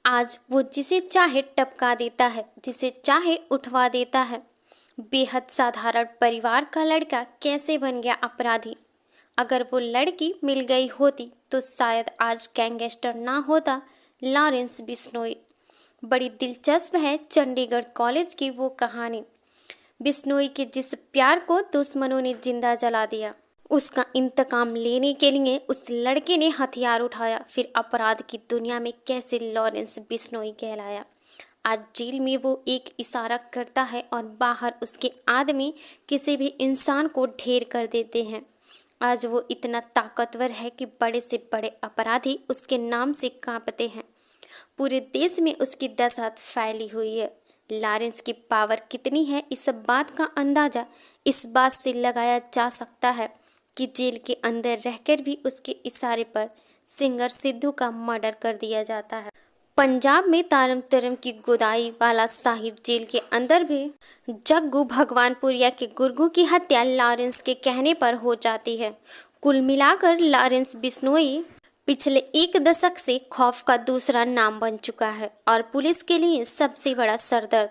आज वो जिसे चाहे टपका देता है, जिसे चाहे उठवा देता है। बेहद साधारण परिवार का लड़का कैसे बन गया अपराधी। अगर वो लड़की मिल गई होती तो शायद आज गैंगस्टर ना होता लॉरेंस बिश्नोई। बड़ी दिलचस्प है चंडीगढ़ कॉलेज की वो कहानी। बिश्नोई के जिस प्यार को दुश्मनों ने जिंदा जला दिया, उसका इंतकाम लेने के लिए उस लड़के ने हथियार उठाया। फिर अपराध की दुनिया में कैसे लॉरेंस बिश्नोई कहलाया। आज जेल में वो एक इशारा करता है और बाहर उसके आदमी किसी भी इंसान को ढेर कर देते हैं। आज वो इतना ताकतवर है कि बड़े से बड़े अपराधी उसके नाम से कांपते हैं। पूरे देश में उसकी दहशत फैली हुई है। लॉरेंस की पावर कितनी है, इस बात का अंदाजा इस बात से लगाया जा सकता है कि जेल के अंदर रहकर भी उसके इशारे पर सिंगर सिद्धू का मर्डर कर दिया जाता है। पंजाब में तारम तरम की गोदाई वाला साहिब जेल के अंदर भी जग्गू भगवानपुरिया के गुर्गू की हत्या लॉरेंस के कहने पर हो जाती है। कुल मिलाकर लॉरेंस बिश्नोई पिछले एक दशक से खौफ का दूसरा नाम बन चुका है और पुलिस के लिए सबसे बड़ा सरदर्द।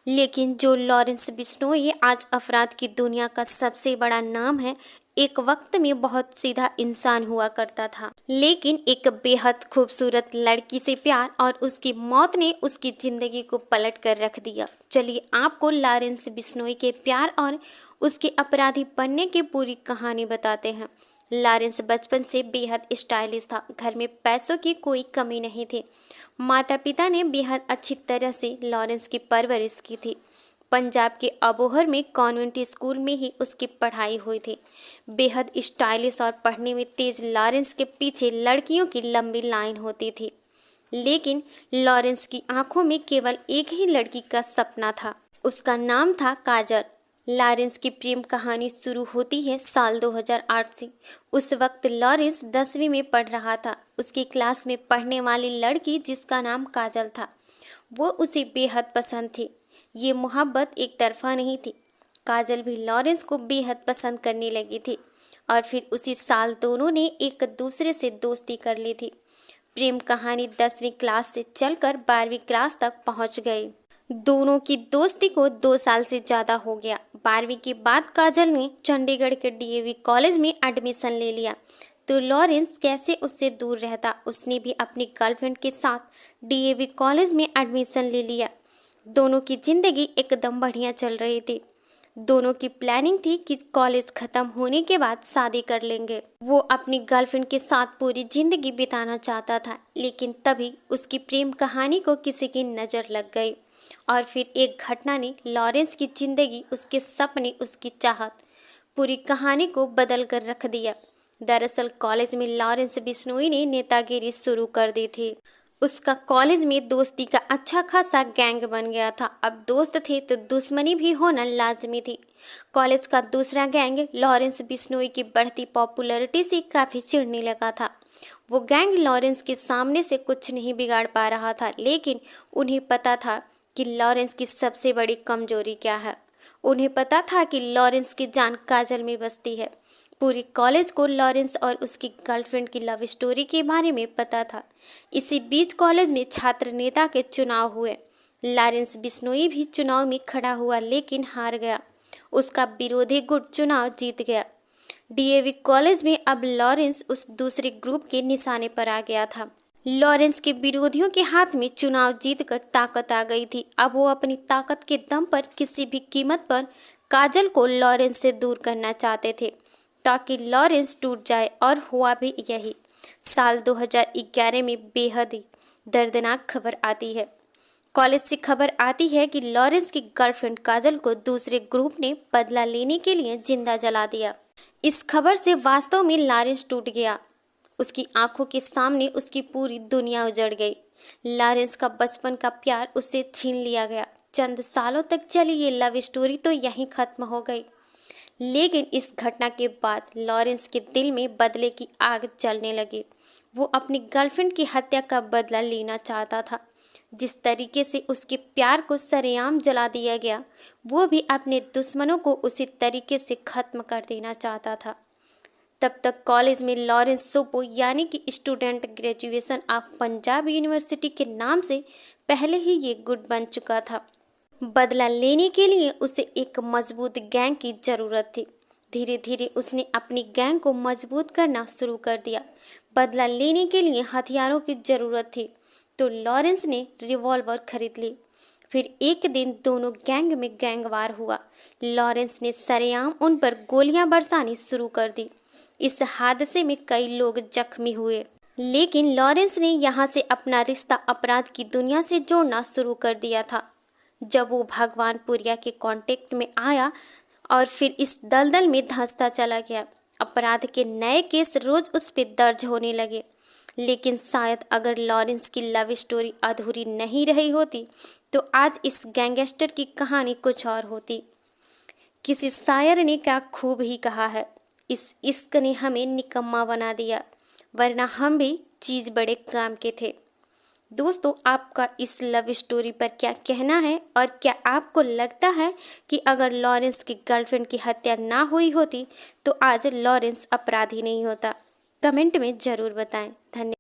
लेकिन जो लॉरेंस बिश्नोई आज अपराध की दुनिया का सबसे बड़ा नाम है, एक वक्त में बहुत सीधा इंसान हुआ करता था। लेकिन एक बेहद खूबसूरत लड़की से प्यार और उसकी मौत ने उसकी जिंदगी को पलट कर रख दिया। चलिए आपको लॉरेंस बिश्नोई के प्यार और उसके अपराधी बनने की पूरी कहानी बताते हैं। लॉरेंस बचपन से बेहद स्टाइलिश था। घर में पैसों की कोई कमी नहीं थी। माता पिता ने बेहद अच्छी तरह से लॉरेंस की परवरिश की थी। पंजाब के अबोहर में कॉन्वेंट स्कूल में ही उसकी पढ़ाई हुई थी। बेहद स्टाइलिश और पढ़ने में तेज लॉरेंस के पीछे लड़कियों की लंबी लाइन होती थी। लेकिन लॉरेंस की आंखों में केवल एक ही लड़की का सपना था। उसका नाम था काजल। लॉरेंस की प्रेम कहानी शुरू होती है साल 2008 से। उस वक्त लॉरेंस 10वीं में पढ़ रहा था। उसकी क्लास में पढ़ने वाली लड़की जिसका नाम काजल था, वो उसे बेहद पसंद थी। ये मोहब्बत एक तरफा नहीं थी। काजल भी लॉरेंस को बेहद पसंद करने लगी थी और फिर उसी साल दोनों ने एक दूसरे से दोस्ती कर ली थी। प्रेम कहानी 10वीं क्लास से चलकर 12वीं क्लास तक पहुंच गई। दोनों की दोस्ती को 2 साल से ज़्यादा हो गया। 12वीं के बाद काजल ने चंडीगढ़ के डीएवी कॉलेज में एडमिशन ले लिया तो लॉरेंस कैसे उससे दूर रहता। उसने भी अपनी गर्लफ्रेंड के साथ डीएवी कॉलेज में एडमिशन ले लिया। दोनों की ज़िंदगी एकदम बढ़िया चल रही थी। दोनों की प्लानिंग थी कि कॉलेज ख़त्म होने के बाद शादी कर लेंगे। वो अपनी गर्लफ्रेंड के साथ पूरी ज़िंदगी बिताना चाहता था। लेकिन तभी उसकी प्रेम कहानी को किसी की नज़र लग गई और फिर एक घटना ने लॉरेंस की ज़िंदगी, उसके सपने, उसकी चाहत, पूरी कहानी को बदल कर रख दिया। दरअसल कॉलेज में लॉरेंस बिश्नोई ने नेतागिरी शुरू कर दी थी। उसका कॉलेज में दोस्ती का अच्छा खासा गैंग बन गया था। अब दोस्त थे तो दुश्मनी भी होना लाजमी थी। कॉलेज का दूसरा गैंग लॉरेंस बिश्नोई की बढ़ती पॉपुलैरिटी से काफ़ी चिढ़ने लगा था। वो गैंग लॉरेंस के सामने से कुछ नहीं बिगाड़ पा रहा था, लेकिन उन्हें पता था कि लॉरेंस की सबसे बड़ी कमजोरी क्या है। उन्हें पता था कि लॉरेंस की जान काजल में बसती है। पूरी कॉलेज को लॉरेंस और उसकी गर्लफ्रेंड की लव स्टोरी के बारे में पता था। इसी बीच कॉलेज में छात्र नेता के चुनाव हुए। लॉरेंस बिश्नोई भी चुनाव में खड़ा हुआ लेकिन हार गया। उसका विरोधी गुट चुनाव जीत गया। डीएवी कॉलेज में अब लॉरेंस उस दूसरे ग्रुप के निशाने पर आ गया था। लॉरेंस के विरोधियों के हाथ में चुनाव जीतकर ताकत आ गई थी। अब वो अपनी ताकत के दम पर किसी भी कीमत पर काजल को लॉरेंस से दूर करना चाहते थे ताकि लॉरेंस टूट जाए, और हुआ भी यही। साल 2011 में बेहद ही दर्दनाक खबर आती है। कॉलेज से खबर आती है कि लॉरेंस की गर्लफ्रेंड काजल को दूसरे ग्रुप ने बदला लेने के लिए जिंदा जला दिया। इस खबर से वास्तव में लॉरेंस टूट गया। उसकी आंखों के सामने उसकी पूरी दुनिया उजड़ गई। लॉरेंस का बचपन का प्यार उससे छीन लिया गया। चंद सालों तक चली ये लव स्टोरी तो यहीं खत्म हो गई। लेकिन इस घटना के बाद लॉरेंस के दिल में बदले की आग जलने लगी। वो अपनी गर्लफ्रेंड की हत्या का बदला लेना चाहता था। जिस तरीके से उसके प्यार को सरेआम जला दिया गया, वो भी अपने दुश्मनों को उसी तरीके से खत्म कर देना चाहता था। तब तक कॉलेज में लॉरेंस सोपो यानी कि student graduation of Punjab university के नाम से पहले ही ये गुट बन चुका था। बदला लेने के लिए उसे एक मजबूत गैंग की ज़रूरत थी। धीरे धीरे उसने अपनी गैंग को मजबूत करना शुरू कर दिया। बदला लेने के लिए हथियारों की ज़रूरत थी तो लॉरेंस ने रिवॉल्वर खरीद ली। फिर एक दिन दोनों गैंग में गैंगवार हुआ। लॉरेंस ने सरेआम उन पर गोलियां बरसानी शुरू कर दी। इस हादसे में कई लोग जख्मी हुए, लेकिन लॉरेंस ने यहाँ से अपना रिश्ता अपराध की दुनिया से जोड़ना शुरू कर दिया था। जब वो भगवानपुरिया के कांटेक्ट में आया और फिर इस दलदल में धंसता चला गया। अपराध के नए केस रोज उस पर दर्ज होने लगे। लेकिन शायद अगर लॉरेंस की लव स्टोरी अधूरी नहीं रही होती तो आज इस गैंगस्टर की कहानी कुछ और होती। किसी शायर ने क्या खूब ही कहा है, इस इश्क ने हमें निकम्मा बना दिया, वरना हम भी चीज़ बड़े काम के थे। दोस्तों, आपका इस लव स्टोरी पर क्या कहना है और क्या आपको लगता है कि अगर लॉरेंस की गर्लफ्रेंड की हत्या ना हुई होती तो आज लॉरेंस अपराधी नहीं होता? कमेंट में ज़रूर बताएं। धन्यवाद।